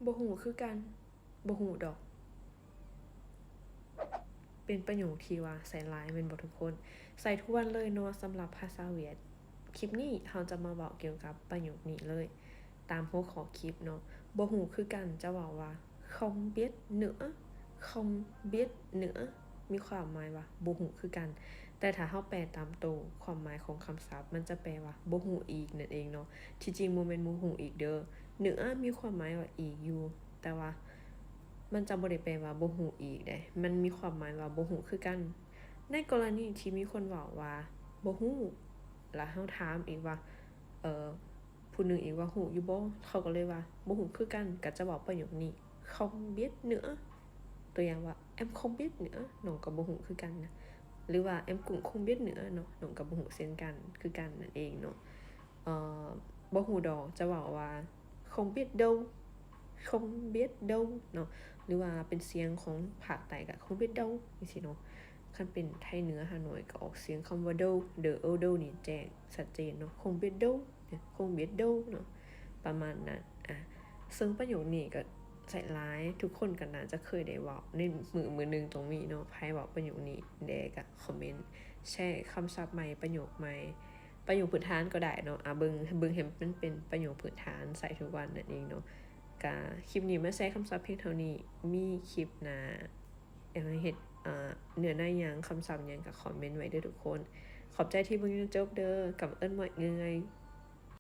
บ่ฮู้คือกันบ่ฮู้ดอกเป็นประโยคที่ว่าใส่หลายแม่นบ่ทุกคนใส่ทุกวันเลยเนาะสำหรับภาษาเวียดคลิปนี้เราจะมาเว้าเกี่ยวกับประโยคนี้เลยตามหัวข้อคลิปเนาะบ่ฮู้คือกันจะเว้าว่า không biết nữa không biết nữa มีความหมายว่าบ่ฮู้คือกันแต่ถ้าเฮาแปลตามตรงความหมายของคำศัพท์มันจะแปลว่าบ่ฮู้อีกนั่นเองเนาะที่จริงบ่แม่นบ่ฮู้อีกเด้อเนื้อมีความหมายว่าอีกอยู่แต่ว่ามันจะบ่ได้แปลว่าบ่ฮู้อีกเด้มันมีความหมายว่าบ่ฮู้คือกันในกรณีที่มีคนเว้าว่าบ่ฮู้แล้วเฮาถามอีกว่าผู้หนึงอีกว่าฮู้อยู่บ่เขาก็เลยว่าบ่ฮู้คือกันก็จะบอกประโยคนี้ không biết nữa ตัวอย่างว่า em không biết nữa น้องก็บ่ฮู้คือกันนะหรือว่า em cũng không biết nữa เนาะน้องก็บ่ฮู้เช่นกันคือกันนั่นเองเนาะบ่ฮู้ดอกจะเว้าว่า không biết đâu không biết đâu เนาะหรือว่าเป็นเสียงของภาคใต้ก็ không biết đâu จังซี่เนาะคันเป็นไทยเหนือฮานอยก็ออกเสียงคำว่า đâu เด้อ đâu นี่แจ้งชัดเจนเนาะ không biết đâu không biết đâu เนาะประมาณนั้นซึ่งประโยคนี้ก็ใส่ร้ายทุกคนกันน่าจะเคยได้บอกในมือนึงตรงนี้เนาะใครบอกประโยคนี้แดกคอมเมนต์แชร์คำศัพท์ใหม่ประโยคใหม่ประโยคพื้นฐานก็ได้เนาะเบิ่งเห็นมันเป็นประโยคพื้นฐานใส่ทุกวันนั่นเองเนาะกะคลิปนี้มาใช้คำศัพท์เพียงเท่านี้มีคลิปหน้าอยากให้เฮ็ดเนื้อในหยังคำศัพท์หยังก็คอมเมนต์ไว้ด้วยทุกคนขอบใจที่เบิ่งจนจบเด้อกับเอิ้นหมดเงย